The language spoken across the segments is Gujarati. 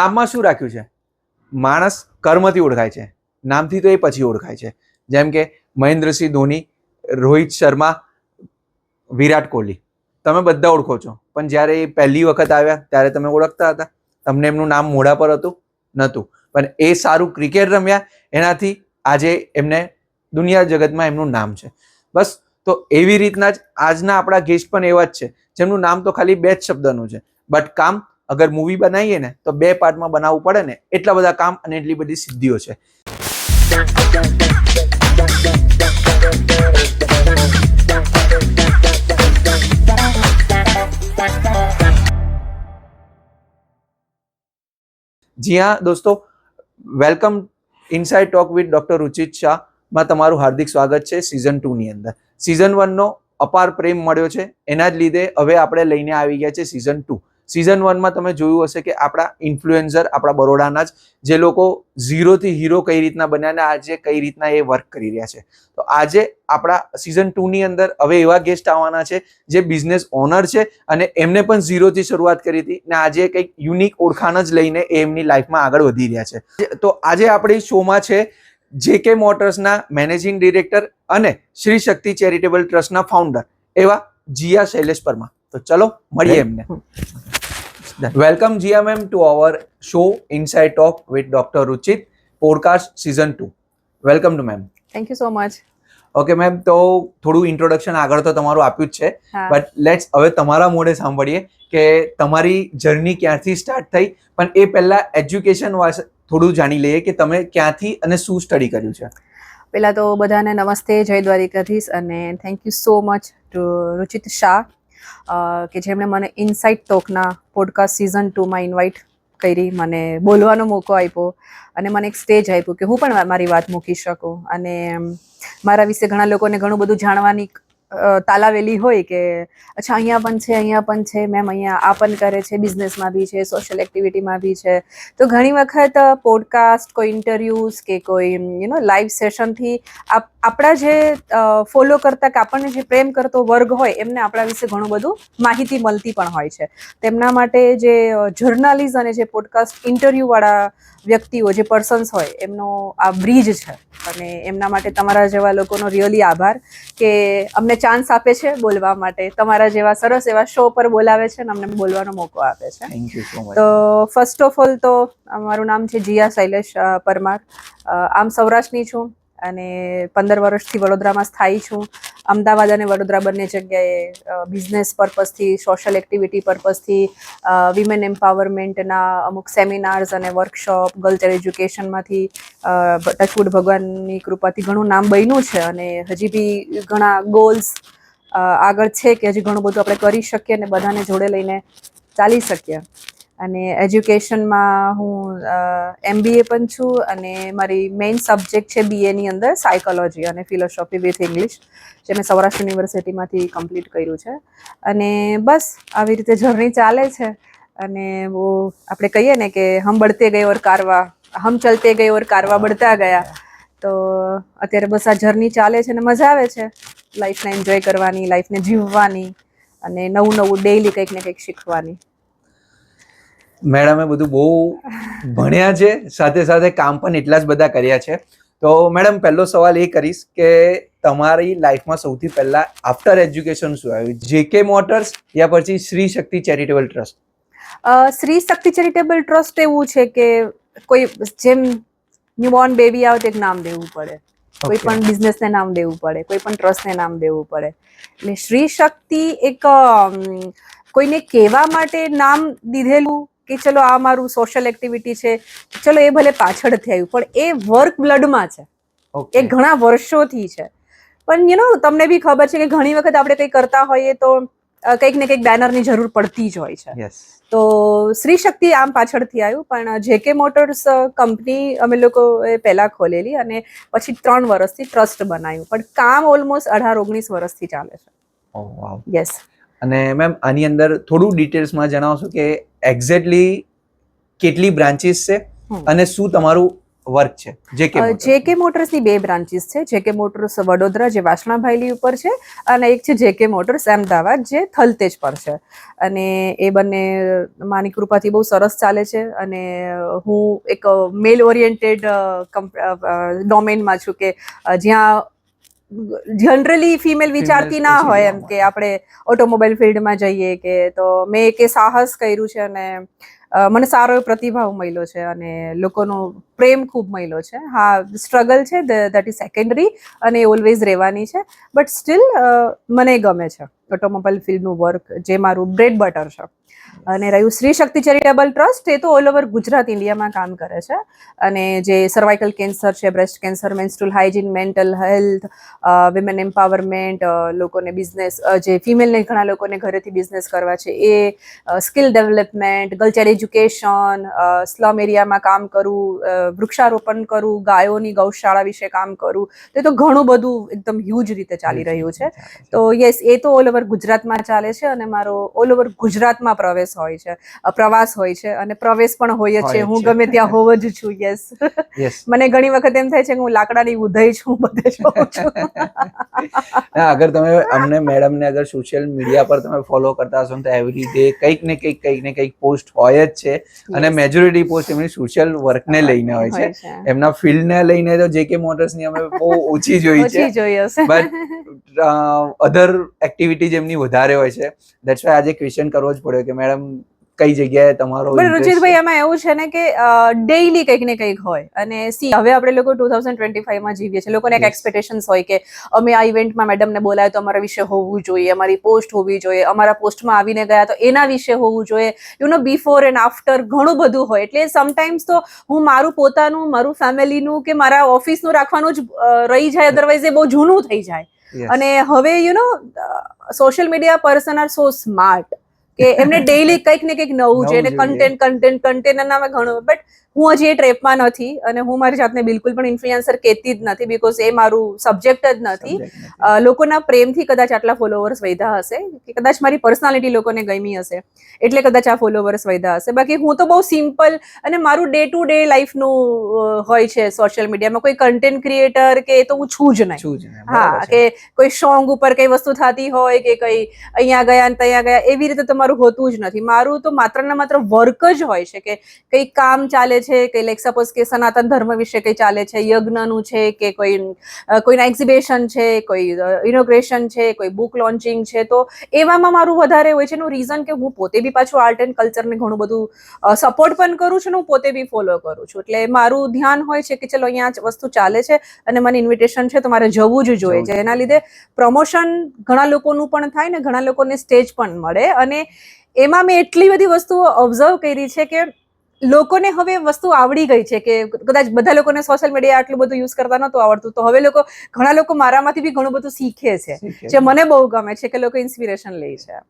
નામમાં શું રાખ્યું છે? માણસ કર્મથી ઓળખાય છે, નામથી તો એ પછી ઓળખાય છે. જેમ કે મહેન્દ્રસિંહ ધોની, રોહિત શર્મા, વિરાટ કોહલી, તમે બધા ઓળખો છો, પણ જ્યારે એ પહેલી વખત આવ્યા ત્યારે તમે ઓળખતા હતા? તમને એમનું નામ મોઢા પર હતું? નહોતું. પણ એ સારું ક્રિકેટ રમ્યા, એનાથી આજે એમને દુનિયા જગતમાં એમનું નામ છે. બસ તો એવી રીતના જ આજના આપણા ગેસ્ટ પણ એવા જ છે, જેમનું નામ તો ખાલી 2 જ શબ્દનું છે, બટ કામ અગર મૂવી બનાવીએ ને તો 2 પાર્ટમાં બનાવવું પડે ને, એટલા બધા કામ અને એટલી બધી સિદ્ધિઓ છે. જી હા દોસ્તો, welcome inside talk with doctor Ruchit Shah માં તમારું હાર્દિક સ્વાગત છે. સિઝન 2 ની અંદર સિઝન 1 નો અપાર પ્રેમ મળ્યો છે, એના જ લીધે હવે આપણે લઈને આવી ગયા છે સિઝન 2. સિઝન 1 માં તમે જોયું હશે કે આપણા ઇન્ફ્લુએન્સર, આપણા બરોડાના જ જે લોકો 0 થી હીરો કઈ રીતના બન્યા ને આજે કઈ રીતના એ વર્ક કરી રહ્યા છે. તો આજે આપણા સિઝન 2 ની અંદર હવે એવા ગેસ્ટ આવવાના છે જે બિઝનેસ ઓનર છે અને એમને પણ 0 થી શરૂઆત કરી હતી ને આજે કંઈક યુનિક ઓળખાણ જ લઈને એ એમની લાઈફમાં આગળ વધી રહ્યા છે. તો આજે આપણી શોમાં છે JK મોટર્સના મેનેજિંગ ડિરેક્ટર અને શ્રી શક્તિ ચેરિટેબલ ટ્રસ્ટના ફાઉન્ડર એવા જીયા શૈલેષ પરમાર. તો ચલો મળીએ એમને. Welcome Jiya ma'am to our show inside talk with doctor Ruchit podcast season 2. Welcome to ma'am. Thank you so much. Okay ma'am, તો થોડું ઇન્ટ્રોડક્શન આગળ તો તમારું આપ્યું જ છે, બટ લેટ્સ હવે તમારા મોઢે સાંભળીએ કે તમારી જર્ની ક્યાંથી સ્ટાર્ટ થઈ, પણ એ પહેલા એજ્યુકેશન વાળે થોડું જાણી લઈએ કે તમે ક્યાંથી અને શું સ્ટડી કર્યું છે. પહેલા તો બધાને નમસ્તે, જય દ્વારિકાધીશ, અને thank you so much two Ruchit Shah કે જેમણે મને ઇનસાઇડ ટોકના પોડકાસ્ટ સિઝન 2માં ઇન્વાઇટ કરી, મને બોલવાનો મોકો આપ્યો અને મને એક સ્ટેજ આપ્યું કે હું પણ મારી વાત મૂકી શકું. અને મારા વિશે ઘણા લોકોને ઘણું બધું જાણવાની તાલાવેલી હોય કે અચ્છા અહીંયા પણ છે મેમ, અહીંયા આ પણ કરે છે, બિઝનેસમાં બી છે, સોશિયલ એક્ટિવિટીમાં બી છે. તો ઘણી વખત પોડકાસ્ટ, કોઈ ઇન્ટરવ્યૂઝ કે કોઈ લાઈવ સેશનથી આપણા જે ફોલો કરતા કે આપણને જે પ્રેમ કરતો વર્ગ હોય એમને આપણા વિશે ઘણું બધું માહિતી મળતી પણ હોય છે. તેમના માટે જે જર્નલિસ્ટ અને જે પોડકાસ્ટ ઇન્ટરવ્યૂવાળા વ્યક્તિઓ, જે પર્સન્સ હોય, એમનો આ બ્રિજ છે. અને એમના માટે તમારા જેવા લોકોનો રિયલી આભાર કે અમને ચાન્સ આપે છે બોલવા માટે, તમારા જેવા સરસ એવા શો પર બોલાવે છે અને અમને બોલવાનો મોકો આપે છે. Thank you so much. તો ફર્સ્ટ ઓફ ઓલ તો મારું નામ છે જીયા શૈલેષ પરમાર. આમ સૌરાષ્ટ્રની છું અને 15 વર્ષથી વડોદરામાં સ્થાયી છું. અમદાવાદ અને વડોદરા બંને જગ્યાએ બિઝનેસ પર્પઝથી, સોશિયલ એક્ટિવિટી પર્પઝથી, વિમેન એમ્પાવરમેન્ટના અમુક સેમિનાર્સ અને વર્કશોપ, ગર્લ્સ એજ્યુકેશનમાંથી ટચવુડ ભગવાનની કૃપાથી ઘણું નામ બન્યું છે અને હજી બી ઘણા ગોલ્સ આગળ છે કે હજી ઘણું બધું આપણે કરી શકીએ અને બધાને જોડે લઈને ચાલી શકીએ. અને એજ્યુકેશનમાં હું MBA પણ છું અને મારી મેઇન સબ્જેક્ટ છે BAની અંદર સાયકોલોજી અને ફિલોસોફી વિથ ઇંગ્લિશ, જે મેં સૌરાષ્ટ્ર યુનિવર્સિટીમાંથી કમ્પ્લીટ કર્યું છે. અને બસ આવી રીતે જર્ની ચાલે છે. અને આપણે કહીએ ને કે હમ બઢતે ગયે ઓર કારવા, હમ ચલતે ગયે ઓર કારવા બઢતા ગયા. તો અત્યારે બસ આ જર્ની ચાલે છે અને મજા આવે છે લાઈફને એન્જોય કરવાની, લાઈફને જીવવાની અને નવું ડેઈલી કંઈક ને કંઈક શીખવાની. મેડમે બધું બહુ ભણ્યા છે, સાથે સાથે કામ પણ એટલા જ બધા કર્યા છે. તો મેડમ, પહેલો સવાલ એ કરીશ કે તમારી લાઈફમાં સૌથી પહેલા આફ્ટર એજ્યુકેશન શું આવ્યું, JK મોટર્સ યા પછી શ્રી શક્તિ ચેરિટેબલ ટ્રસ્ટ? શ્રી શક્તિ ચેરિટેબલ ટ્રસ્ટ એવું છે કે કોઈ જેમ ન્યૂબોર્ન બેબી આવે તો એક નામ દેવું પડે, કોઈ પણ બિઝનેસને નામ દેવું પડે, કોઈ પણ ટ્રસ્ટને નામ દેવું પડે. એટલે શ્રી શક્તિ એક કોઈને કહેવા માટે નામ દીધેલું કે ચલો આ મારું સોશિયલ એક્ટિવિટી છે, ચલો એ ભલે પાછળથી આવ્યું, પણ એ વર્ક બ્લડમાં છે, એ ઘણા વર્ષોથી છે. પણ તમને બી ખબર છે કે ઘણી વખત આપણે કંઈ કરતા હોઈએ તો કંઈક ને કંઈક બેનરની જરૂર પડતી જ હોય છે. તો શ્રી શક્તિ આમ પાછળથી આવ્યું, પણ JK મોટર્સ કંપની અમે લોકોએ પહેલાં ખોલેલી અને પછી 3 વર્ષથી ટ્રસ્ટ બનાવ્યું, પણ કામ ઓલમોસ્ટ 18-19 વર્ષથી ચાલે છે. યસ. અને મેમ, આની અંદર થોડું ડિટેલ્સમાં જણાવશો કે એક્ઝેક્ટલી કેટલી બ્રાન્ચીસ છે અને શું તમારું વર્ક છે જેકે મોટર્સની 2 બ્રાન્ચીસ છે. જેકે મોટર્સ વડોદરા જે વાસણાભાઈલી ઉપર છે અને એક છે જેકે મોટર્સ અમદાવાદ જે થલતેજ પર છે. અને એ બંને માની કૃપાથી બહુ સરસ ચાલે છે. અને હું એક મેલ ઓરિએન્ટેડ ડોમેનમાં છું કે જ્યાં જનરલી ફિમેલ વિચારતી ના હોય એમ કે આપણે ઓટોમોબાઈલ ફિલ્ડમાં જઈએ કે તો મેં એક સાહસ કર્યું છે અને મને સારો એવો પ્રતિભાવ મળ્યો છે અને લોકોનો પ્રેમ ખૂબ મળ્યો છે. હા, સ્ટ્રગલ છે દેટ ઇઝ સેકન્ડરી અને ઓલવેઝ રહેવાની છે, બટ સ્ટીલ મને ગમે છે ઓટોમોબાઈલ ફિલ્ડનું વર્ક, જે મારું બ્રેડ બટર છે. અને રહ્યું શ્રી શક્તિ ચેરિટેબલ ટ્રસ્ટ, એ તો ઓલ ઓવર ગુજરાત ઇન્ડિયામાં કામ કરે છે. અને જે સર્વાઇકલ કેન્સર છે, breast cancer, menstrual hygiene, mental health, women empowerment, લોકોને બિઝનેસ, જે ફિમેલને ઘણા લોકોને ઘરેથી બિઝનેસ કરવા છે એ, skill development, girl child education, slum એરિયામાં કામ કરવું, વૃક્ષારોપણ કરવું, ગાયોની ગૌશાળા વિશે કામ કરવું, તો એ તો ઘણું બધું એકદમ હ્યુજ રીતે ચાલી રહ્યું છે. તો યસ, એ તો ઓલ ઓવર ગુજરાતમાં ચાલે છે અને મારો ઓલ ઓવર ગુજરાતમાં પ્રવાસ હોય છે અને પ્રવેશ પણ હોય જ છે. હું ગમે ત્યાં હોવ જ છું. યસ, મને ઘણી વખત એમ થાય છે કે હું લાકડાની ઉધઈ છું, બધે જોઉં છું. અગર તમે અમને મેડમને અગર સોશિયલ મીડિયા પર તમે ફોલો કરતા હશો તો એવરી ડે કંઈક ને કંઈક પોસ્ટ હોય જ છે. અને મેજોરિટી પોસ્ટ એમની સોશિયલ વર્કને લઈને હોય છે. એમના ફિલ્ડને લઈને તો જેકે મોટર્સની અમે બહુ ઓછી જોઈ છે, બટ અધર એક્ટિવિટીઝ એમની વધારે હોય છે. દેટ્સ વાય આજે ક્વેશ્ચન કરવો જ પડ્યો કે મેડમ કઈ જગ્યાએ તમારો બટ રુચિતભાઈ, એમાં એવું છે ને કે ડેઈલી કંઈક ને કંઈક હોય. અને સી, હવે આપણે લોકો 2025માં જીવીએ છીએ. લોકોને એક એક્સપેક્ટેશન્સ હોય કે અમે આ ઇવેન્ટમાં મેડમને બોલાય તો અમારા વિશે હોવું જોઈએ, અમારી પોસ્ટ હોવી જોઈએ, અમારા પોસ્ટમાં આવીને ગયા તો એના વિશે હોવું જોઈએ, બિફોર એન્ડ આફ્ટર ઘણું બધું હોય. એટલે સમટાઈમ્સ તો હું મારું પોતાનું, મારું ફેમિલીનું કે મારા ઓફિસનું રાખવાનું જ રહી જાય, અધરવાઇઝ એ બહુ જૂનું થઈ જાય. અને હવે social media person are so smart કે એમને ડેઈલી કંઈક ને કંઈક નવું છે અને કન્ટેન્ટ નામે ઘણું. બટ હું હજી એ ટ્રેપમાં નથી અને હું મારી જાતને બિલકુલ પણ ઇન્ફ્લુએન્સર કહેતી જ નથી, બીકોઝ એ મારું સબ્જેક્ટ જ નથી. લોકોના પ્રેમથી કદાચ આટલા ફોલોવર્સ વધ્યા હશે, કે કદાચ મારી પર્સનાલિટી લોકોને ગમી હશે એટલે કદાચ આ ફોલોવર્સ વધ્યા હશે. બાકી હું તો બહુ સિમ્પલ અને મારું ડે ટુ ડે લાઈફનું હોય છે સોશિયલ મીડિયામાં. કોઈ કન્ટેન્ટ ક્રિએટર કે એ તો હું છું જ નહીં. હા, કે કોઈ સોંગ ઉપર કઈ વસ્તુ થતી હોય કે કઈ અહીંયા ગયા ને ત્યાં ગયા, એવી રીતે તો મારું હોતું જ નથી. મારું તો માત્ર ને માત્ર વર્ક જ હોય છે કે કઈ કામ ચાલે છે, કઈ લાઈક સપોઝ કે સનાતન ધર્મ વિશે કઈ ચાલે છે, યજ્ઞનું છે કે કોઈના એક્ઝિબિશન છે, કોઈ ઇનોગ્રેશન છે, કોઈ બુક લોન્ચિંગ છે, તો એવામાં મારું વધારે હોય છે. એનું રીઝન કે હું પોતે બી પાછું આર્ટ એન્ડ કલ્ચરને ઘણું બધું સપોર્ટ પણ કરું છું ને હું પોતે બી ફોલો કરું છું. એટલે મારું ધ્યાન હોય છે કે ચલો અહીંયા વસ્તુ ચાલે છે અને મને ઇન્વિટેશન છે તો મારે જવું જ જોઈએ છે. એના લીધે પ્રમોશન ઘણા લોકોનું પણ થાય ને ઘણા લોકોને સ્ટેજ પણ મળે. અને એમાં મેં એટલી બધી વસ્તુઓ ઓબ્ઝર્વ કરી છે કે લોકોને હવે વસ્તુ આવડી ગઈ છે કે કદાચ બધા લોકોને સોશિયલ મીડિયા આટલું બધું યુઝ કરતા નહોતું આવડતું, તો હવે ઘણા લોકો મારામાંથી બી ઘણું બધું શીખે છે, જે મને બહુ ગમે છે કે લોકો ઇન્સ્પિરેશન લે છે.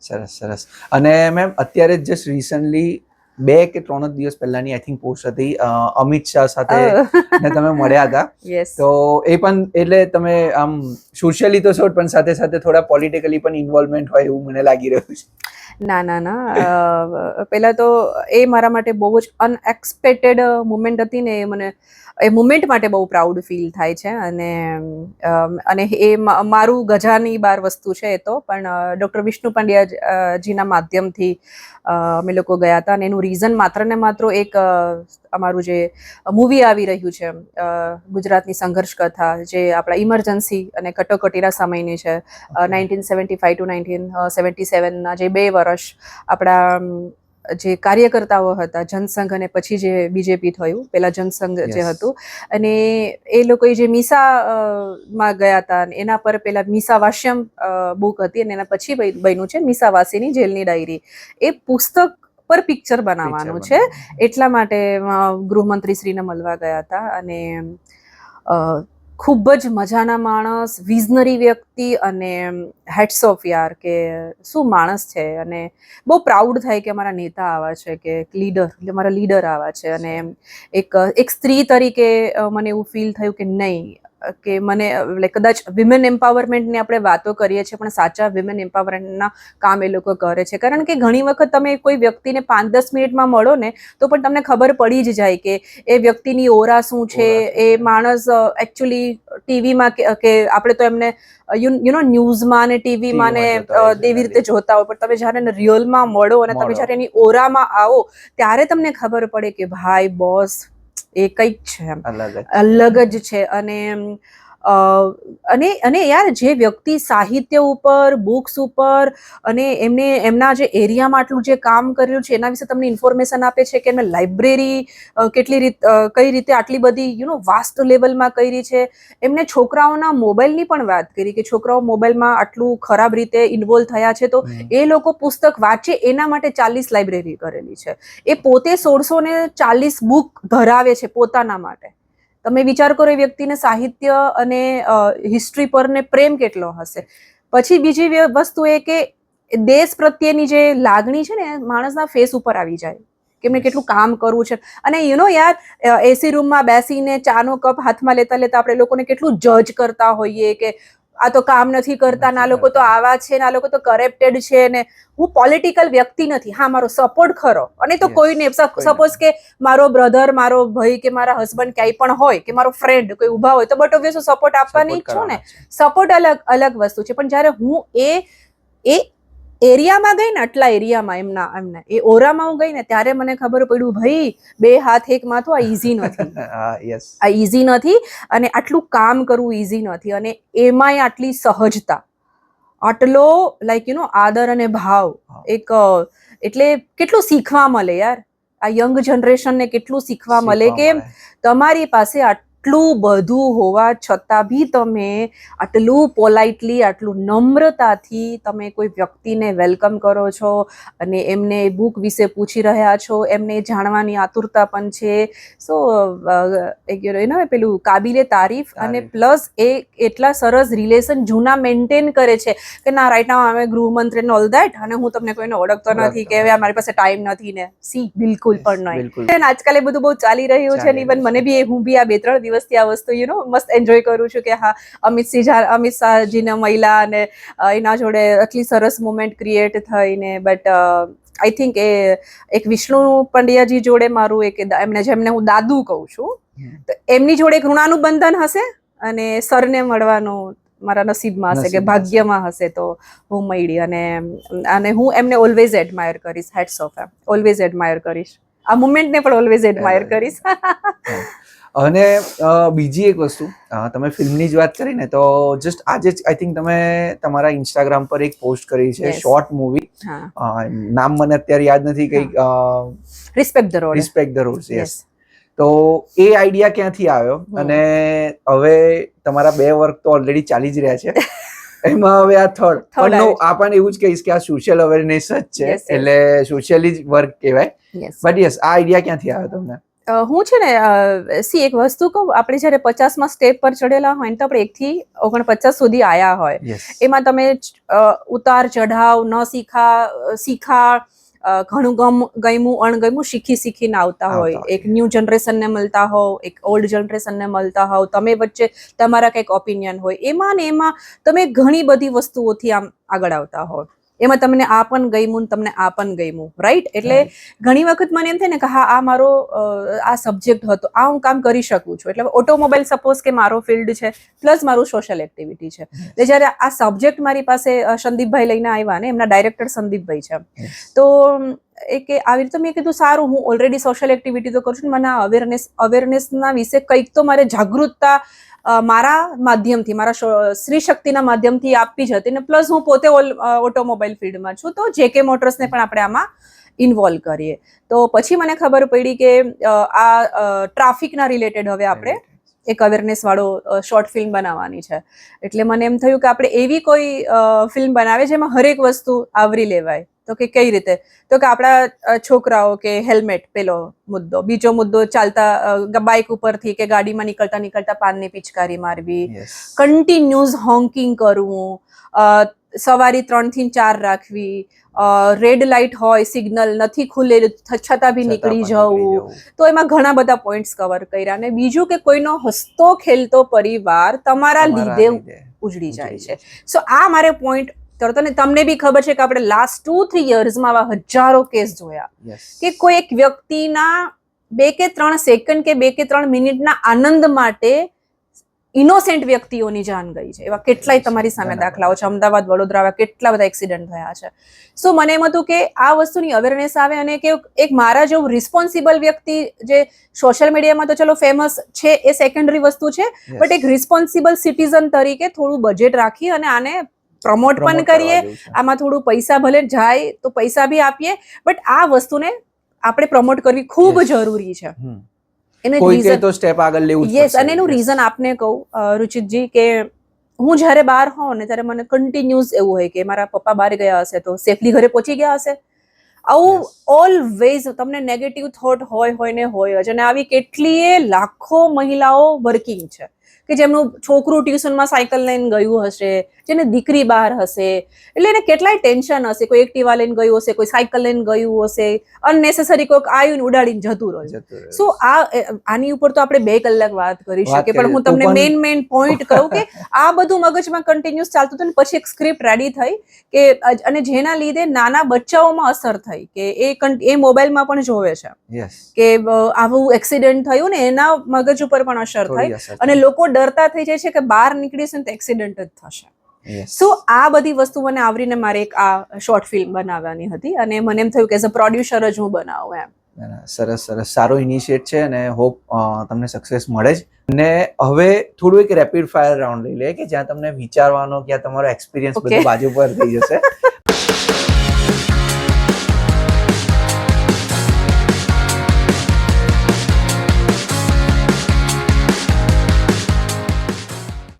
સરસ. અને મેમ, અત્યારે જસ્ટ રિસન્ટલી 2 કે 3 દિવસ પહેલાની આઈ થિંક પોસ્ટ હતી, અમિત શાહ સાથે તમે મળ્યા હતા. તો એ પણ, એટલે તમે આમ સોશિયલી તો છો પણ સાથે સાથે થોડા પોલિટિકલી પણ ઇન્વોલ્વમેન્ટ હોય એવું મને લાગી રહ્યું છે. ના, પહેલા તો એ મારા માટે બહુ જ અનએક્સપેક્ટેડ મુમેન્ટ હતી ને. એ મુમેન્ટ માટે બહુ પ્રાઉડ ફીલ થાય છે. અને એ મારું ગજાની બાર વસ્તુ છે. એ તો પણ ડૉક્ટર વિષ્ણુ પંડ્યા જીના માધ્યમથી અમે લોકો ગયા હતા. અને એનું રીઝન માત્ર ને માત્ર એક અમારું જે મૂવી આવી રહ્યું છે, ગુજરાતની સંઘર્ષ કથા, જે આપણા ઇમરજન્સી અને કટોકટીના સમયની છે, 1975 to 1977ના જે 2 વર્ષ આપણા જે કાર્યકર્તાઓ હતા જનસંઘ અને પછી જે બીજેપી થયું, પેલા જનસંઘ જે હતું, અને એ લોકોએ જે મીસામાં ગયા હતા, એના પર પેલા મીસાવાસ્યમ બુક હતી અને એના પછી બન્યું છે મીસાવાસીની જેલની ડાયરી. એ પુસ્તક પર પિક્ચર બનાવવાનું છે, એટલા માટે ગૃહમંત્રી શ્રીને મળવા ગયા હતા. અને ખૂબ જ મજાના માણસ, વિઝનરી વ્યક્તિ, અને હેટ્સ ઓફ યાર, કે શું માણસ છે. અને બહુ પ્રાઉડ થાય કે અમારા નેતા આવા છે, કે લીડર, અમારા લીડર આવા છે. અને એક સ્ત્રી તરીકે મને એવું ફીલ થયું કે નહીં, કે મને લાઈક કદાચ વિમેન એમ્પાવરમેન્ટની આપણે વાતો કરીએ છીએ, પણ સાચા વિમેન એમ્પાવરમેન્ટના કામ એ લોકો કરે છે. કારણ કે ઘણી વખત તમે કોઈ વ્યક્તિને 5-10 મિનિટમાં મળો ને તો પણ તમને ખબર પડી જ જાય કે એ વ્યક્તિની ઓરા શું છે, એ માણસ એકચ્યુઅલી ટીવીમાં કે આપણે તો એમને યુ નો ન્યૂઝમાં ને ટીવીમાં ને એવી રીતે જોતા હોય, પણ તમે જ્યારે રિયલમાં મળો અને તમે જ્યારે એની ઓરામાં આવો ત્યારે તમને ખબર પડે કે ભાઈ બોસ એ કંઈક છે, અલગ જ છે. અને યાર જે વ્યક્તિ સાહિત્ય ઉપર, બુક્સ ઉપર અને એમના જે એરિયામાં આટલું જે કામ કર્યું છે એના વિશે તમને ઇન્ફોર્મેશન આપે છે કે એમને લાઇબ્રેરી કઈ રીતે આટલી બધી વાસ્ટ લેવલમાં કરી છે. એમને છોકરાઓના મોબાઈલની પણ વાત કરી કે છોકરાઓ મોબાઈલમાં આટલું ખરાબ રીતે ઇન્વોલ્વ થયા છે, તો એ લોકો પુસ્તક વાંચે એના માટે 40 લાઇબ્રેરી કરેલી છે. એ પોતે 1640 બુક ધરાવે છે પોતાના માટે. તમે વિચાર કરો એ વ્યક્તિને સાહિત્ય અને હિસ્ટ્રી પર ને પ્રેમ કેટલો હશે. પછી બીજી વસ્તુ એ કે દેશ પ્રત્યેની જે લાગણી છે ને માણસના ફેસ ઉપર આવી જાય કે એમને કેટલું કામ કરવું છે. અને યાર એસી રૂમમાં બેસીને ચાનો કપ હાથમાં લેતા લેતા આપણે લોકોને કેટલું જજ કરતા હોઈએ કે આ તો કામ નથી કરતા, આ લોકો તો આવા છે ને આ લોકો તો કરપ્ટેડ છે. ને હું પોલિટિકલ વ્યક્તિ નથી, હા મારો સપોર્ટ ખરો, અને તો કોઈને સપોઝ કે મારો બ્રધર, મારો ભાઈ કે મારા હસબન્ડ ક્યાંય પણ હોય કે મારો ફ્રેન્ડ કોઈ ઊભા હોય તો બટ ઓબ્વિયસ સપોર્ટ આપવાની જ છું ને. સપોર્ટ અલગ વસ્તુ છે, પણ જ્યારે હું એ એરિયામાં ગઈ ને, આટલા એરિયામાં એમને એ ઓરામાં હું ગઈ ને ત્યારે મને ખબર પડ્યું ભાઈ 2 હાથ એક માથું આ ઈઝી નથી. આ ઈઝી નથી અને આટલું કામ કરવું ઈઝી નથી. અને એમાંય આટલી સહજતા, આટલો લાઈક આદર અને ભાવ, એટલે કેટલું શીખવા મળે યાર. આ યંગ જનરેશનને કેટલું શીખવા મળે કે તમારી પાસે આટલું બધું હોવા છતાં બી તમે આટલું પોલાઇટલી, આટલું નમ્રતાથી તમે કોઈ વ્યક્તિને વેલકમ કરો છો અને એમને બુક વિશે પૂછી રહ્યા છો, એમને જાણવાની આતુરતા પણ છે. સો પેલું કાબિલે તારીફ. અને પ્લસ એ એટલા સરસ રિલેશન જૂના મેન્ટેન કરે છે કે ના રાઈટ નાઉ અમે ગૃહમંત્રી ઓલ દેટ, અને હું તમને કોઈને ઓળખતો નથી કે મારી પાસે ટાઈમ નથી ને. સી બિલકુલ પણ નહીં. આજકાલ એ બધું બહુ ચાલી રહ્યું છે. ઇવન મને બી હું બી આ 2-3 દિવસથી આ વસ્તુ મસ્ત એન્જોય કરું છું કે હા અમિત શાહજીને મહિલા અને એના જોડે આટલી સરસ મુમેન્ટ ક્રિએટ થઈને. બટ આઈ થિંક એ એક વિષ્ણુ પંડ્યાજી જોડે મારું જેમને હું દાદુ કહું છું, તો એમની જોડે એક ઋણાનુબંધન હશે અને સરને મળવાનું મારા નસીબમાં હશે કે ભાગ્યમાં હશે તો હું મળી. અને હું એમને ઓલવેઝ એડમાયર કરીશ. હેટ્સ ઓફ એમ, ઓલવેઝ એડમાયર કરીશ. આ મુમેન્ટને પણ ઓલવેઝ એડમાયર કરીશ. અને બીજી એક વસ્તુ, તમે ફિલ્મની જ વાત કરી ને, તો જસ્ટ આજે જ આઈ થિંક તમે તમારા ઇન્સ્ટાગ્રામ પર એક પોસ્ટ કરી છે, શોર્ટ મૂવી, નામ મને અત્યારે યાદ નથી, કઈક રિસ્પેક્ટ ધ રોડ. યસ. તો એ આઈડિયા ક્યાંથી આવ્યો? અને હવે તમારા 2 વર્ક તો ઓલરેડી ચાલી જ રહ્યા છે, એમાં હવે આ થર્ડ આ પણ એવું જ કહીશ કે આ સોશિયલ અવેરનેસ જ છે, એટલે સોશિયલી જ વર્ક કહેવાય. બટ યસ, આ આઈડિયા ક્યાંથી આવ્યો તમને? હું છે ને એક વસ્તુ કહું, આપણે જયારે 50માં સ્ટેપ પર ચડેલા હોય ને તો આપણે 1 થી 49 સુધી આયા હોય, એમાં તમે ઉતાર ચઢાવ ન શીખા ઘણું ગમ્યું અણગમ્યું શીખીને આવતા હોય. એક ન્યૂ જનરેશનને મળતા હોવ, એક ઓલ્ડ જનરેશનને મળતા હોવ, તમે વચ્ચે તમારા કંઈક ઓપિનિયન હોય, એમાં ને એમાં તમે ઘણી બધી વસ્તુઓથી આમ આગળ આવતા હોવ. એમાં તમને આ પણ ગમ્યું, તમને આ પણ ગમ્યું, રાઈટ? એટલે ઘણી વખત મને એમ થાય ને કે હા આ મારો આ સબ્જેક્ટ હતો, આ હું કામ કરી શકું છું. એટલે ઓટોમોબાઈલ સપોઝ કે મારો ફિલ્ડ છે, પ્લસ મારું સોશિયલ એક્ટિવિટી છે. એટલે જ્યારે આ સબ્જેક્ટ મારી પાસે સંદીપભાઈ લઈને આવ્યા ને, એમના ડાયરેક્ટર સંદીપભાઈ છે, તો કે આવી રીતે મેં કીધું સારું, હું ઓલરેડી સોશિયલ એક્ટિવિટી તો કરું છું, મને આ અવેરનેસના વિશે કંઈક તો મારે જાગૃતતા મારા માધ્યમથી, મારા સ્ત્રી શક્તિના માધ્યમથી આપવી જ હતી. ને પ્લસ હું પોતે ઓટોમોબાઈલ ફિલ્ડમાં છું, તો જેકે મોટર્સને પણ આપણે આમાં ઇન્વોલ્વ કરીએ. તો પછી મને ખબર પડી કે આ ટ્રાફિકના રિલેટેડ હવે આપણે એક અવેરનેસ વાળો શોર્ટ ફિલ્મ બનાવવાની છે. એટલે મને એમ થયું કે આપણે એવી કોઈ ફિલ્મ બનાવે જેમાં હરેક વસ્તુ આવરી લેવાય. તો કે કઈ રીતે? તો કે આપણા છોકરાઓ કે હેલ્મેટ, પેલો મુદ્દો. બીજો મુદ્દો, ચાલતા બાઇક ઉપરથી કે ગાડીમાં નીકળતા પાનની પિચકારી મારવી, કન્ટિન્યુઅસ હોન્કિંગ કરવું, સવારી 3 થી 4 રાખવી, રેડ લાઇટ હોય સિગ્નલ નથી ખુલેલું છતાં બી નીકળી જવું, તો એમાં ઘણા બધા પોઈન્ટ્સ કવર કર્યા. અને બીજું કે કોઈનો હસતો ખેલતો પરિવાર તમારા લીધે ઉજળી જાય છે. સો આ મારે પોઈન્ટ કરતો ને તમને બી ખબર છે કે આપણે લાસ્ટ 2-3 યર્સમાં આવા હજારો કેસ જોયા કે કોઈ એક વ્યક્તિના 2 કે 3 સેકન્ડ કે 2 કે 3 મિનિટના આનંદ માટે ઇનોસેન્ટ વ્યક્તિઓની જાન ગઈ છે. એવા કેટલાય તમારી સામે દાખલાઓ છે. અમદાવાદ, વડોદરા કેટલા બધા એક્સિડન્ટ થયા છે. સો મને એમ હતું કે આ વસ્તુની અવેરનેસ આવે અને કે એક મારા જેવું રિસ્પોન્સિબલ વ્યક્તિ જે સોશિયલ મીડિયામાં તો ચલો ફેમસ છે એ સેકન્ડરી વસ્તુ છે, બટ એક રિસ્પોન્સિબલ સિટીઝન તરીકે થોડું બજેટ રાખી અને આને પ્રમોટ પણ કરીએ. આમાં થોડું પૈસા ભલે જાય તો પૈસા બી આપીએ, બટ આ વસ્તુને આપણે પ્રમોટ કરવી ખૂબ જરૂરી છે. યસ, અને એનું રીઝન આપને કહું રુચિતજી કે હું જ્યારે બહાર હોઉં ને ત્યારે મને કન્ટિન્યુઅસ એવું હોય કે મારા પપ્પા બહાર ગયા હશે તો સેફલી ઘરે પહોંચી ગયા હશે. આવું ઓલવેઝ તમને નેગેટિવ થોટ હોય ને હોય જ. અને આવી કેટલીય લાખો મહિલાઓ વર્કિંગ છે કે જેમનું છોકરું ટ્યુશનમાં સાયકલ લઈને ગયું હશે, જેને દીકરી બહાર હશે, એટલે એને કેટલાય ટેન્શન હશે. કોઈ એક્ટિવા લઈને ગયું હશે, કોઈ સાયકલ લઈને ગયું હશે, અનનેસેસરી કોઈક આવ્યું ને ઉડાડીને જતું રહ્યું. સો આની ઉપર તો આપણે 2 કલાક વાત કરી શકીએ, પણ હું તમને મેઇન પોઈન્ટ કહું કે આ બધું મગજમાં કન્ટિન્યુઅસ ચાલતું હતું ને પછી એક સ્ક્રિપ્ટ રેડી થઈ કે અને જેના લીધે નાના બચ્ચાઓમાં અસર થઈ કે એ મોબાઈલમાં પણ જોવે છે કે આવું એક્સિડન્ટ થયું ને એના મગજ ઉપર પણ અસર થઈ અને લોકો ડરતા થઈ જાય છે કે બહાર નીકળીશું ને તો એક્સિડન્ટ જ થશે. સો આ બધી વસ્તુ મને આવરીને મારે એક આ શોર્ટ ફિલ્મ બનાવવાની હતી અને મને એમ થયું કે એઝ અ પ્રોડ્યુસર જ હું બનાવું એમ. સરસ, સારો ઇનિશિયેટ છે અને હોપ તમને સક્સેસ મળે જ. અને હવે થોડું એક રેપિડ ફાયર રાઉન્ડ લઈ લે કે જ્યાં તમને વિચારવાનો કે તમારો એક્સપિરિયન્સ બધું બાજુ પર થઈ જશે.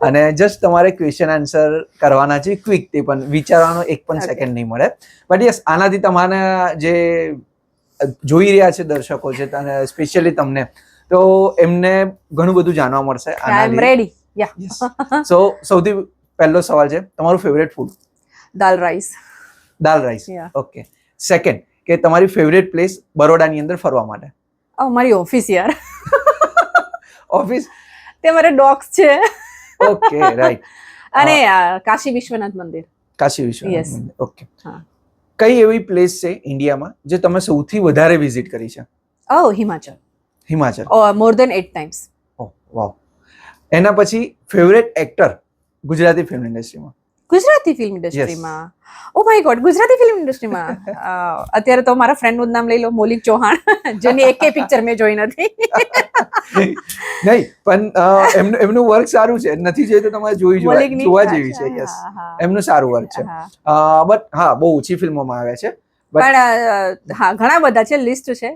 અને જસ્ટ તમારે ક્વેશ્ચન આન્સર કરવાના છે, ક્વિક. તે પણ વિચારવાનો 1 પણ સેકન્ડ નહીં મળે. બટ યસ, આનાથી તમારા જે જોઈ રહ્યા છે દર્શકો છે સ્પેશિયલી તમને, તો એમને ઘણું બધું જાણવા મળશે. આઈ એમ રેડી. યા. સો સૌથી પહેલો સવાલ છે, તમારું ફેવરેટ ફૂડ? દાલ રાઈસ. દાલ રાઈસ, ઓકે. સેકન્ડ, કે તમારી ફેવરેટ પ્લેસ બરોડાની અંદર ફરવા માટે? મારી ઓફિસ યાર. ઓફિસ? તે મારે ડોગ્સ છે. Okay, right. અને કાશી વિશ્વનાથ મંદિર. કાશી વિશ્વનાથ મંદિર, ઓકે. કઈ એવી પ્લેસ છે ઇન્ડિયામાં જે તમે સૌથી વધારે વિઝિટ કરી છે? Himachal. Himachal, more than 8 times. Wow. એના પછી ફેવરેટ એક્ટર ગુજરાતી ફિલ્મ ઇન્ડસ્ટ્રીમાં? ગુજરાતી ફિલ્મ ઇન્ડસ્ટ્રીમાં oh my God, Gujarati film ઇન્ડસ્ટ્રીમાં અત્યારે તો મારા ફ્રેન્ડ નું નામ લઈ લો, મૌલિક ચૌહાણ, જેની એકે પિક્ચર મેં જોઈ નથી. નહીં, પણ એમનું વર્ક સારું છે, નથી જોઈ તો તમારે જોવા જેવી છે. યસ, એમનું સારું વર્ક છે. બટ હા, બહુ ઓછી ફિલ્મોમાં આવ્યા છે. પણ હા, ઘણા બધા છે, લિસ્ટ છે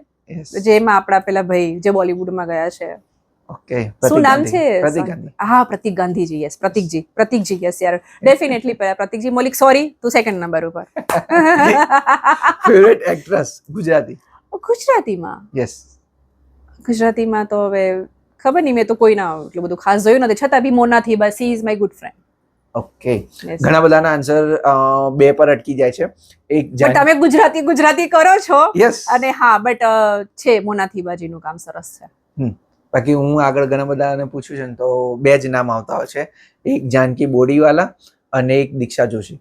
જેમાં આપણા પેલા ભાઈ જે બોલિવૂડમાં ગયા છે. ઓકે, શું નામ છે? પ્રતીક ગાંધી. હા, પ્રતીક ગાંધીજી. યસ, પ્રતીકજી. યસ યાર, ડેફિનેટલી પ્રતીકજી. મૌલિક, સોરી, તું સેકન્ડ નંબર ઉપર. Favourite actress Gujarati? ગુજરાતીમાં? યસ. ગુજરાતીમાં તો હવે ખબર નહીં, મેં તો કોઈના એટલું બધું ખાસ જોયું નથી, છતાં બી મોનાથી બસ, she is my good friend. Okay, ઘણા બધાના આન્સર 2 પર અટકી જાય છે. એક તમે ગુજરાતી કરો છો. યસ. અને હા, બટ છે મોનાથી બાજીનું કામ સરસ છે. બાકી હું આગળ ઘણા બધાને પૂછ્યું છે ને તો 2 જ નામ આવતા હોય છે, એક જાનકી બોડીવાલા અને એક દીક્ષા જોશી.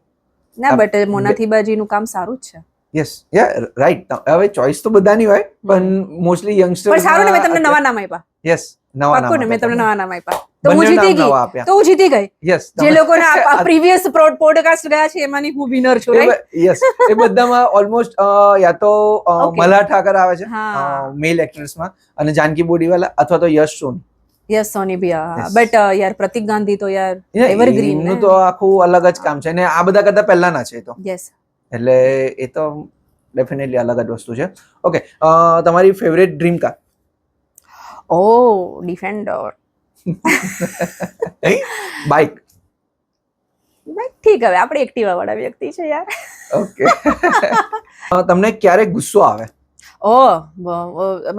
ના, બટ મોનાથી બાજીનું કામ સારું જ છે. યસ, યા, રાઈટ. હવે ચોઇસ તો બધાની હોય, પણ મોસ્ટલી યંગસ્ટર. પણ સારું ને, મેં તમને નવા નામ આપ્યા. યસ, નવા નામ. મેં તમને નવા નામ આપ્યા તો હું જીતી ગઈ. યસ, જે લોકોના પ્રીવિયસ પોડકાસ્ટ ગયા છે એમાંની હું વિનર છું, રાઈટ? યસ, એ બધામાં ઓલમોસ્ટ યા તો મલ્હાર ઠાકર આવે છે મેલ એક્ટ્રેસમાં, અને જાનકી બોડીવાલા અથવા તો યશ સોની. Yes, Soni B. બટ યાર પ્રતીક ગાંધી તો યાર એવરગ્રીન નું તો આખું અલગ જ કામ છે અને આ બધા કરતા પહેલાના છે તો. યસ, એટલે એ તો ડેફિનેટલી અલગ જ વસ્તુ છે. ઓકે, તમારી favourite dream car? Defender. Bike? ઠીક, હવે આપણે એક્ટિવા વાળા વ્યક્તિ છે યાર. ઓકે. તમને ક્યારે ગુસ્સો આવે?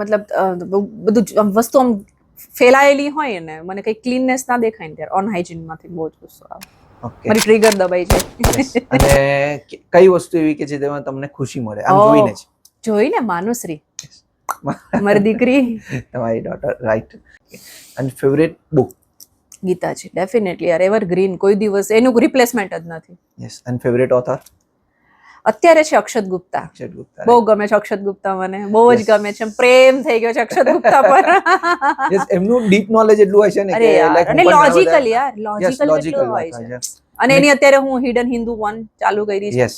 મતલબ બધું વસ્તુ આમ ફેલાયેલી હોય ને, મને કઈ ક્લીનનેસ ના દેખાય ને ત્યારે અનહાઇજીન માંથી બહુ જ ગુસ્સો આવે. ઓકે મારી ટ્રિગર દબાઈ જાય. અને કઈ વસ્તુ એવી કે જે તેમાં તમને ખુશી મળે આમ Oh. જોઈને જ? જોઈને માનુશ્રી, મારી દીકરી. તમારી ડોટર, રાઈટ. અને ફેવરેટ બુક? ગીતાજી, ડેફિનેટલી યાર, એવર ગ્રીન, કોઈ દિવસ એનું રિપ્લેસમેન્ટ જ નથી. યસ. અને ફેવરેટ ઓથર? અત્યારે છે અક્ષત ગુપ્તા. અક્ષર ગુપ્તા. બહુ ગમે છે અક્ષત ગુપ્તા, મને બહુ જ Yes. ગમે છે. પ્રેમ થઈ ગયો છે અક્ષત ગુપ્તા પર. યસ, એમનું ડીપ નોલેજ એટલું હોય છે ને અરે કે યાર, like અને હું પણ ઘણા લોજિકલ બધા- યાર, Yes, લોજિકલ logical કેટલો વાત હોય હોય છે. અને એની અત્યારે હું હિડન હિન્દુ 1 ચાલુ કરી છે, યસ.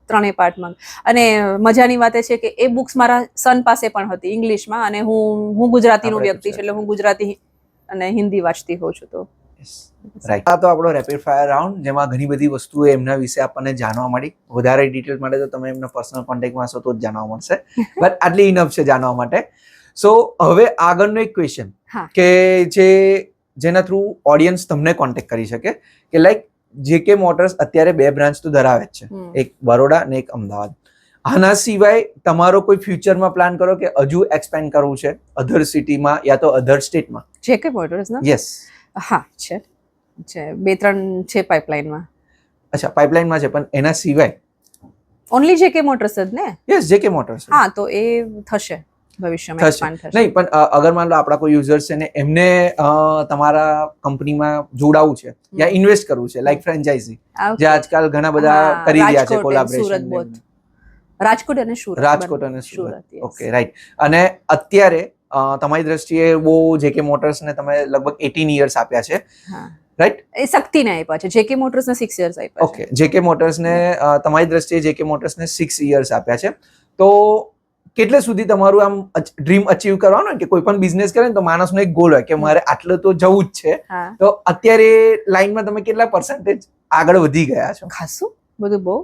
3 પાર્ટમાં. અને મજાની વાત એ છે કે એ બુક્સ મારા સન પાસે પણ હતી ઇંગ્લિશમાં, અને હું ગુજરાતીનું આપણે વ્યક્તિ છું, એટલે હું ગુજરાતી અને હિન્દી વાંચતી હોઉં છું. તો રાઈટ. આ તો આપણો રેપિડ ફાયર રાઉન્ડ, જેમાં ઘણી બધી વસ્તુઓ એમના વિશે આપણને જાણવા મળી. વધારે ડિટેલ માટે તો તમે એમના પર્સનલ કોન્ટેક્ટમાં હશો તો જ જાણવા મળશે, બટ આટલી ઇનફ છે જાણવા માટે. સો હવે આગળનો એક ક્વેશ્ચન હા. કે જેના થ્રુ ઓડિયન્સ તમને કોન્ટેક્ટ કરી શકે કે લાઈક જેકે મોટર્સ અત્યારે 2 બ્રાન્ચ તો ધરાવે જ છે, એક બરોડા અને એક અમદાવાદ. આના સિવાય તમારો કોઈ ફ્યુચરમાં પ્લાન કરો કે હજુ એક્સપેન્ડ કરવું છે અધર સિટીમાં યા તો અધર સ્ટેટમાં? જેકે મોટર્સ ના, યસ. હા છે, 2-3 છે પાઇપલાઇનમાં. અચ્છા, પાઇપલાઇનમાં છે, પણ એના સિવાય? ઓનલી જેકે મોટર્સ જ ને? યસ, જેકે મોટર્સ. હા, તો એ થશે ભવિષ્યમાં, થશે એક્સપાન્ડ થશે. નહીં, પણ અગર માન લો આપણા કોઈ યુઝર્સ છે ને એમને તમારા કંપનીમાં જોડાવું છે યા ઇન્વેસ્ટ કરવું છે, લાઈક ફ્રેન્ચાઇઝી, જે આજકાલ ઘણા બધા હા, કરી રહ્યા છે, Rajkot and Surat collaboration. both. Rajkot અને સુરત. રાજકોટ અને Surat. Surat, yes. Okay, right. અને અત્યારે તમારી દ્રષ્ટિએ બહુ જેકે મોટર્સને તમે લગભગ 18 યર્સ આપ્યા છે, હા, રાઈટ? એ શક્તિને આપ્યા છે. જેકે મોટર્સને 6 years આપ્યા છે. ઓકે, જેકે મોટર્સને તમારી દ્રષ્ટિએ જેકે મોટર્સને 6 યર્સ આપ્યા છે. તો કેટલે સુધી તમારું આમ ડ્રીમ અચીવ કરવાનું કે કોઈ પણ બિઝનેસ કરે ને તો માણસનો એક ગોલ હોય કે મારે આટલું તો જવું જ છે. હા, તો અત્યારે લાઈનમાં તમે કેટલા પર્સન્ટેજ આગળ વધી ગયા છો? ખાસું બધું, બહુ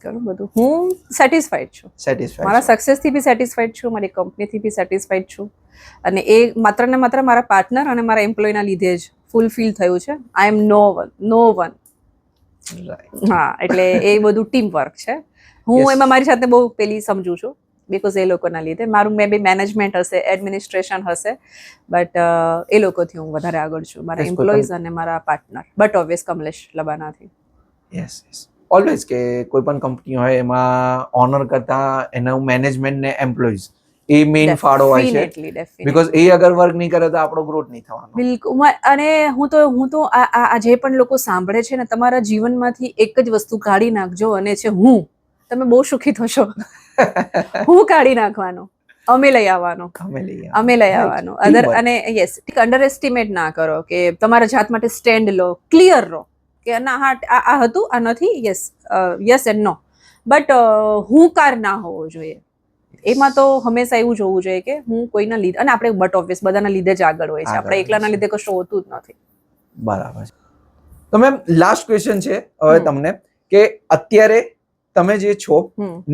ઘણું બધું. હું સેટિસ્ફાઈડ છું, સેટિસ્ફાઈડ? મારા સક્સેસથી બી સેટિસ્ફાઈડ છું, મારી કંપનીથી બી સેટિસ્ફાઈડ છું. અને એ માત્ર ને માત્ર મારા પાર્ટનર અને મારા એમ્પ્લોયના લીધે જ ફૂલફિલ થયું છે. આઈ એમ નો વન. હા, એટલે એ બધું ટીમ વર્ક છે. હું Yes. એમાં મારી સાથે બહુ પેલી સમજુ છું, બીકોઝ એ લોકોના લીધે. મારું મે બી મેનેજમેન્ટ હશે, એડમિનિસ્ટ્રેશન હશે, બટ એ લોકોથી હું વધારે આગળ છું, મારા Yes, કોઈ એમ્પ્લોઈઝ અને મારા પાર્ટનર. બટ ઓબ્વિયસ કમલેશ લબાનાથી. Yes, yes. ઓલવેઝ કે કોઈ પણ કંપની હોય એમાં ઓનર કરતા એનું મેનેજમેન્ટ ને એમ્પ્લોઈઝ એ મેઇન ફાળો હોય છે, ડેફિનેટલી. બીકોઝ એ અગર વર્ક નહીં કરે તો આપણો ગ્રોથ નહીં થવાનો. બિલકુલ. અને હું તો આ જે પણ લોકો સાંભળે છે ને, તમારા જીવનમાંથી એક જ વસ્તુ કાઢી નાખજો, અને છે હું. તમે બહુ સુખી થશો. હું કાઢી નાખવાનો, અમે લઈ આવવાનો. અમે લઈ આવવાનું. અને યસ, અંડર એસ્ટિમેટ ના કરો કે તમારા જાત માટે સ્ટેન્ડ લો, ક્લિયર રહો કે ના, હા આ હતું, આ નથી. Yes and no. બટ હુંકાર ના હોવો જોઈએ. એમાં તો હંમેશા એવું જોવું જોઈએ કે હું કોઈના લીધે, અને આપણે બટ ઓબ્વિયસ બધાના લીધે જ આગળ હોય છે, આપણે એકલાના લીધે કશું હોતું જ નથી. બરાબર. તો મેમ લાસ્ટ ક્વેશ્ચન છે હવે તમને કે અત્યારે તમે જે છો,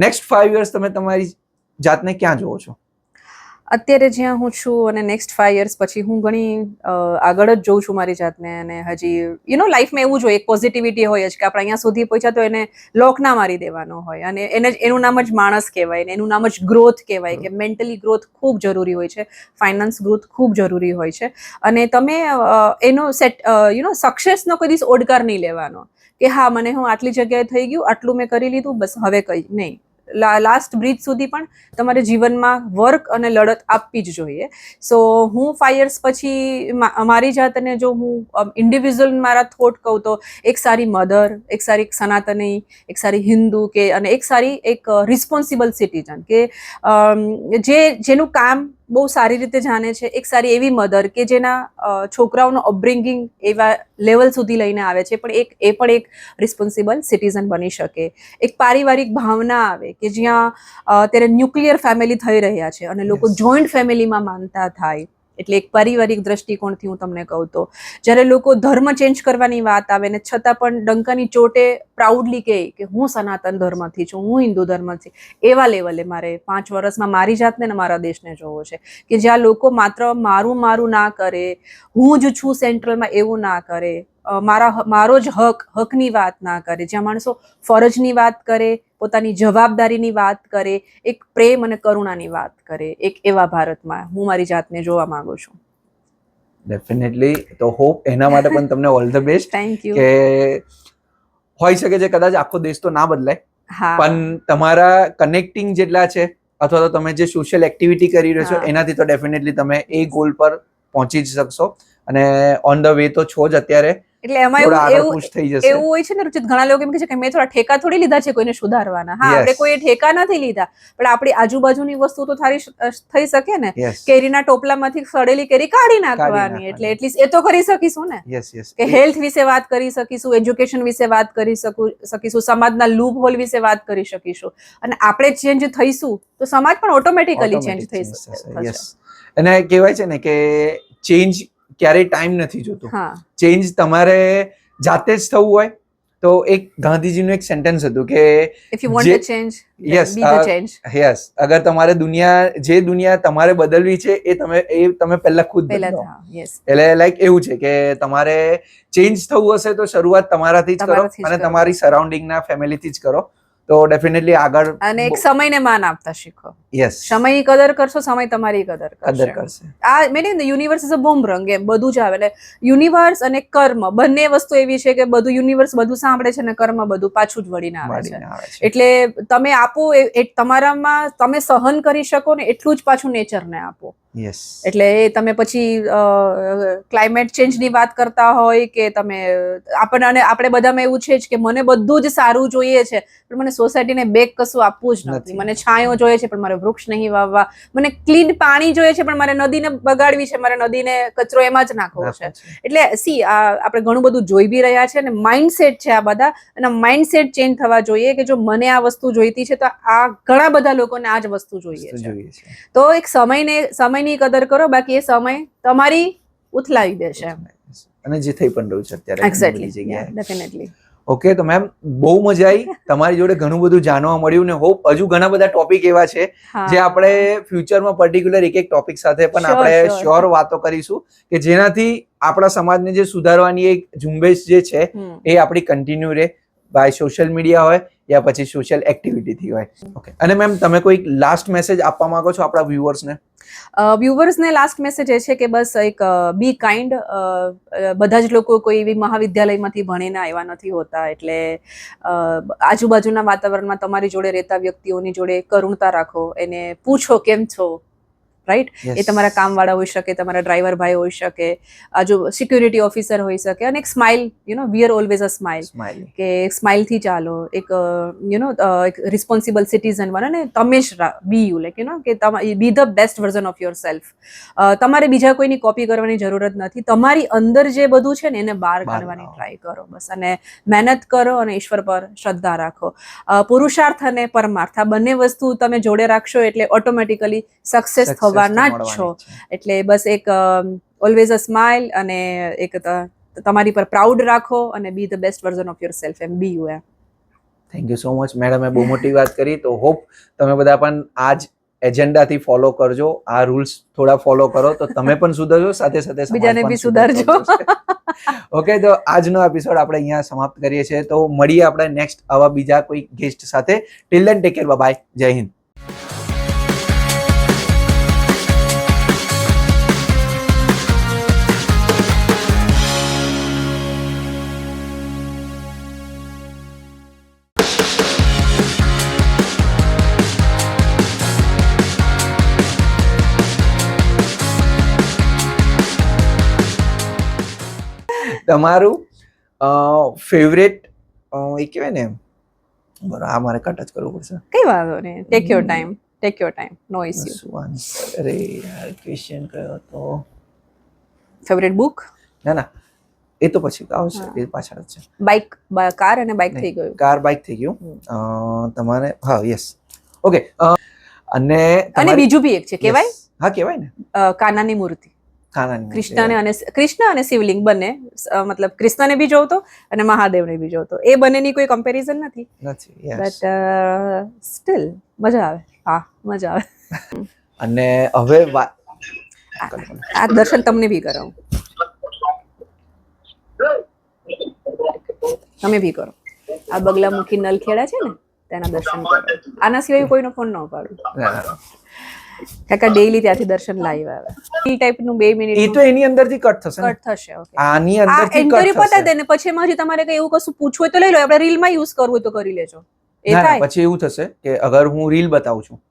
નેક્સ્ટ 5 યર્સ તમે તમારી જાતને ક્યાં જોવો છો? અત્યારે જ્યાં હું છું અને નેક્સ્ટ 5 years પછી હું ઘણી આગળ જ જોઉં છું મારી જાતને. અને હજી લાઈફમાં એવું જ હોય, એક પોઝિટિવિટી હોય જ કે આપણે અહીંયા સુધી પહોંચ્યા તો એને લોક ના મારી દેવાનો હોય. અને એનું નામ જ માણસ કહેવાય ને, એનું નામ જ ગ્રોથ કહેવાય કે મેન્ટલી ગ્રોથ ખૂબ જરૂરી હોય છે, ફાઇનાન્સ ગ્રોથ ખૂબ જરૂરી હોય છે. અને તમે એનો સક્સેસનો કોઈ દિવસ ઓડકાર નહીં લેવાનો કે હા મને હું આટલી જગ્યાએ થઈ ગયું, આટલું મેં કરી લીધું, બસ હવે કંઈ નહીં. લાસ્ટ બ્રીથ સુધી પણ તમારે જીવનમાં વર્ક અને લડત આપવી જ જોઈએ. સો હું 5 years પછી મારી જાતને જો હું ઇન્ડિવિજ્યુઅલ મારા થોટ કહું તો એક સારી મધર, એક સારી સનાતની, એક સારી હિન્દુ, કે અને એક સારી એક રિસ્પોન્સિબલ સિટીઝન કે જેનું કામ બહુ સારી રીતે જાણે છે, એક સારી એવી મધર કે જેના છોકરાઓનું અપબ્રિંગિંગ એવા લેવલ સુધી લઈને આવે છે, પણ એ પણ એક રિસ્પોન્સિબલ સિટીઝન બની શકે. એક પારિવારિક ભાવના આવે કે જ્યાં અત્યારે ન્યુક્લિયર ફેમિલી થઈ રહ્યા છે અને લોકો જોઈન્ટ ફેમિલીમાં માનતા થાય. એટલે એક પારિવારિક દ્રષ્ટિકોણથી હું તમને કહું તો જ્યારે લોકો ધર્મ ચેન્જ કરવાની વાત આવે ને છતાં પણ ડંકાની ચોટે પ્રાઉડલી કહે કે હું સનાતન ધર્મથી છું, હું હિન્દુ ધર્મથી, એવા લેવલે મારે 5 વર્ષમાં મારી જાતને ને મારા દેશને જોવો છે કે જ્યાં લોકો માત્ર મારું ના કરે, હું જ છું સેન્ટ્રલમાં એવું ના કરે, મારો જ હકની વાત ના કરે, જ્યાં માણસો ફરજની વાત કરે, પોતાની જવાબદારીની વાત કરે, એક પ્રેમ અને કરુણાની વાત કરે, એક એવા ભારતમાં હું મારી જાતને જોવા માંગુ છું. ડેફિનેટલી. તો હોપ એના માટે પણ તમને all the best. Thank you. કે હોઈ શકે છે કદાચ આખો દેશ તો ના બદલાય, હા પણ તમારા કનેક્ટિંગ જેટલા છે અથવા તો તમે જે સોશિયલ એક્ટિવિટી કરી રહ્યો છો હા. એનાથી તો ડેફિનેટલી તમે એ ગોલ પર પહોંચી જ શકશો અને ઓન ધ વે તો છો જ અત્યારે. એટલે એમાં થોડા આગળ એવું પુશ થઈ જશે. એવું હોય છે ને રુચિત, ઘણા લોકો એમ કહે છે કે મેં થોડા ઠેકા થોડી લીધા છે કોઈને સુધારવાના. હા, Yes. આપણે કોઈ ઠેકા નથી લીધા, પણ આપણી આજુબાજુની વસ્તુ તો થઈ શકે ને. યસ કેરીના ટોપલામાંથી સડેલી કેરી કાઢી નાખવાની, નાખવાની. એટલે એટલીસ્ટ એ તો કરી શકીશું ને. યસ યસ કે હેલ્થ વિશે વાત કરી શકીશું, એજ્યુકેશન વિશે વાત કરી શકીશું, સમાજના લૂપ હોલ વિશે વાત કરી શકીશું, અને આપણે ચેન્જ થઈશું તો સમાજ પણ ઓટોમેટિકલી ચેન્જ થઈ શકે. યસ. અને કહેવાય છે ને કે ચેન્જ ક્યારેય ટાઈમ નથી જોતો. હા ચેન્જ તમારે જાતે જ થવું હોય તો એક ગાંધીજીનું એક સેન્ટેન્સ હતું કે if you want the change, yes B the change. Yes, અગર તમારે દુનિયા તમારે બદલવી છે એ તમે પહેલા ખુદ પહેલા બદલો. યસ, એટલે લાઈક એવું છે કે તમારે ચેન્જ થવું હશે તો શરૂઆત તમારાથી જ કરો તમારાથી જ અને કરો. તમારી સરાઉન્ડિંગના ફેમિલીથી જ કરો તો ડેફિનેટલી આગળ. અને એક સમયને માન આપતા શીખો. યસ, સમયની કદર કરશો, સમય તમારી કદર કદર કરશે. કરશે. આ મેં યુનિવર્સ ઇઝ અ બૂમરંગ, એમ બધું જ આવે. એટલે યુનિવર્સ અને કર્મ બંને વસ્તુ એવી છે કે બધું યુનિવર્સ બધું સાંભળે છે અને કર્મ બધું પાછું જ વળીને આવે છે. મળીને આવે છે. એટલે તમે આપો એ તમારામાં તમે સહન કરી શકો ને એટલું જ પાછું નેચરને આપો. યસ, એટલે એ તમે પછી ક્લાઇમેટ ચેન્જની વાત કરતા હોય કે તમે આપણે બધામાં એવું છે જ કે મને બધું જ સારું જોઈએ છે પણ મને સોસાયટીને બેક કશું આપવું જ નથી. મને છાંયો જોઈએ છે પણ મારે વૃક્ષ નહીં વાવવા. મને ક્લીન પાણી જોઈએ છે પણ મારે નદીને બગાડવી છે, મારે નદીને કચરો એમાં જ નાખવો છે. એટલે આપણે ઘણું બધું જોઈ બી રહ્યા છે અને માઇન્ડસેટ છે આ બધા, અને માઇન્ડસેટ ચેન્જ થવા જોઈએ કે જો મને આ વસ્તુ જોઈતી છે તો આ ઘણા બધા લોકોને આ જ વસ્તુ જોઈએ છે. તો એક સમયની કદર કરો, બાકી એ સમય તમારી ઉથલાવી દેશે. અને જે થઈ પણ રહ્યું છે અત્યારે એક્ઝેક્ટલી, બધી જગ્યાએ. ડેફિનેટલી. ઓકે, તો મેમ બહુ મજા આવી તમારી જોડે, ઘણું બધું જાણવા મળ્યું ને હોપ હજુ ઘણા બધા ટોપિક એવા છે જે આપણે ફ્યુચરમાં પર્ટિક્યુલર એક ટોપિક સાથે પણ આપણે શ્યોર વાતો કરીશું કે જેનાથી આપણા સમાજને જે સુધારવાની એક ઝુંબેશ જે છે એ આપણી કન્ટિન્યુ રહે, બાય સોશિયલ મીડિયા હોય યા પછી સોશિયલ એક્ટિવિટીથી હોય. ઓકે, અને મેમ તમે કોઈ લાસ્ટ મેસેજ આપવા માંગો છો આપણા વ્યુઅર્સને? વ્યુઅર્સને લાસ્ટ મેસેજ એ છે કે બસ એક બી કાઇન્ડ. બધા જ લોકો કોઈ એવી મહાવિદ્યાલયમાંથી ભણીને આવ્યા નથી હોતા, એટલે આજુબાજુના વાતાવરણમાં તમારી જોડે રહેતા વ્યક્તિઓની જોડે કરુણતા રાખો, એને પૂછો કેમ છો, રાઈટ? એ તમારા કામવાળા હોઈ શકે, તમારા ડ્રાઈવર ભાઈ હોઈ શકે, સિક્યુરિટી ઓફિસર હોઈ શકે, અને એક smile, VR always a smile, કે સ્માઇલથી ચાલો, એક એક રિસ્પોન્સિબલ સિટીઝન બનો ને તમે જ બી યુ, લાઈક કે બી the best version of your self. તમારે બીજા કોઈની કોપી કરવાની જરૂરત નથી. તમારી અંદર જે બધું છે ને એને બહાર કાઢવાની ટ્રાય કરો બસ, અને મહેનત કરો અને ઈશ્વર પર શ્રદ્ધા રાખો. પુરુષાર્થ અને પરમાર્થ આ બંને વસ્તુ તમે જોડે રાખશો એટલે ઓટોમેટિકલી સક્સેસ થવાના જ છો. એટલે બસ એક ઓલવેઝ અ સ્માઇલ, અને એક તમારી પર પ્રાઉડ રાખો, અને be the best version of yourself, એમ be you. Thank you so much મેડમે બહુ મોટી વાત કરી. તો હોપ તમે બધા પણ આ જ એજન્ડાથી ફોલો કરજો, આ રૂલ્સ થોડા ફોલો કરો તો તમે પણ સુધરજો, સાથે સાથે બીજાને બી સુધારજો. ઓકે, તો આજનો એપિસોડ આપણે અહીંયા સમાપ્ત કરીએ છીએ. તો મળીએ આપણે નેક્સ્ટ આવા બીજા કોઈ ગેસ્ટ સાથે. Till then take care, bye, Jai Hind. તમારું ફેવરેટ એ કહેવાય ને, બરાબર, આ મારે કટ જ કરવું પડશે. કઈ વાંધો નહીં, take your time, no issue. અરે યાર, ક્વેશ્ચન કયો હતો? Favourite book? ના, એ તો પછી આવશે, એ પાછળ જ છે. બાઇક, કાર અને બાઇક થઈ ગયું. કાર બાઇક થઈ ગયું. તમારે હા, યસ, ઓકે. અને બીજું બી એક છે, કહેવાય? હા, કહેવાય ને, કાનાની મૂર્તિ. કૃષ્ણ અને શિવલિંગ બંને, મતલબ કૃષ્ણને બી જોતો અને મહાદેવને બી જોતો. એ બંનેની કોઈ કમ્પેરિઝન નથી, બટ સ્ટીલ મજા આવે. હા, મજા આવે. અને હવે આ દર્શન તમને બી કરાવું, તમે બી કરો. આ બગલામુખી નલખેડા છે ને તેના દર્શન કરો. આના સિવાય કોઈનો ફોન ન ઉપાડું. કાકા ડેઈલી ત્યાંથી દર્શન લાઈવ આવે એ ટાઈપનું 2 એ મિનિટ તો એની અંદરથી કટ થશે ને. કટ થશે. ઓકે, આની આ અંદરથી ઇન્ટરવ્યુ કટ પતા થશે. દે ને પછી એમાં હજી તમારે કઈ એવું કશું પૂછવું હોય તો લઈ લો, આપણે રીલમાં યુઝ કરવું હોય તો કરી લેજો. એ ના, ના, થાય. પછી એવું થશે કે અગર હું રીલ બતાવું છું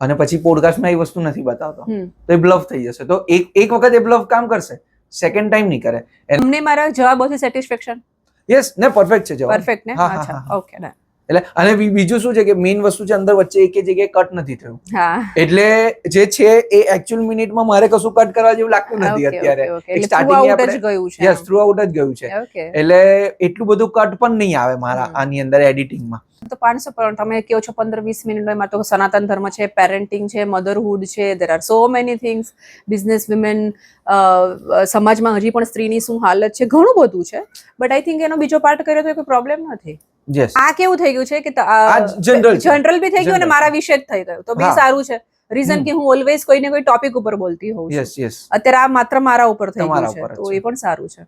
અને પછી પોડકાસ્ટમાં એ વસ્તુ નથી બતાવતો હમ. તો એ બ્લફ થઈ જશે. તો એક વખત એ બ્લફ કામ કરશે, સેકન્ડ ટાઈમ નહીં કરે. તમને મારા જવાબોથી સેટિસ્ફેક્શન? યસ ને, પરફેક્ટ છે જવાબ. પરફેક્ટ ને? હા, હા, અચ્છા, હા. ઓકે ને. એટલે અને બીજું શું છે કે મેઇન વસ્તુ છે અંદર વચ્ચે એક જગ્યાએ કટ નથી થયું. હા, એટલે જે છે એ એકચ્યુઅલ મિનિટમાં મારે કશું કટ કરવા જેવું લાગતું નથી ઓકે, અત્યારે. Okay, okay. એક એટલે starting ની throughout જ આપણે- ગયું છે. યસ, થ્રુ આઉટ જ ગયું છે. ઓકે. એટલે એટલું બધું કટ પણ નહીં આવે મારા હમ. આની અંદર એડિટિંગમાં. તો 500 પણ તમે કહો છો 15-20 મિનિટમાં, એમાં તો સનાતન ધર્મ છે, પેરેન્ટિંગ છે, મધરહુડ છે, there are so many things, business women, સમાજમાં હજી પણ સ્ત્રીની શું હાલત છે, ઘણું બધું છે. બટ આઈ થિંક એનો બીજો પાર્ટ કર્યો તો કોઈ પ્રોબ્લેમ નથી. યસ, આ કેવું થઈ ગયું છે કે આ general છે. જનરલ બી થઈ ગયું અને General. મારા વિશે જ થઈ ગયું, તો બી હા. સારું છે. રીઝન હમ. કે હું ઓલવેઝ કોઈ ને કોઈ ટોપિક ઉપર બોલતી હોઉં છું. Yes, yes. અત્યારે આ માત્ર મારા ઉપર થઈ તમારા ગયું છે, ઉપર જ તો છે. એ પણ સારું છે.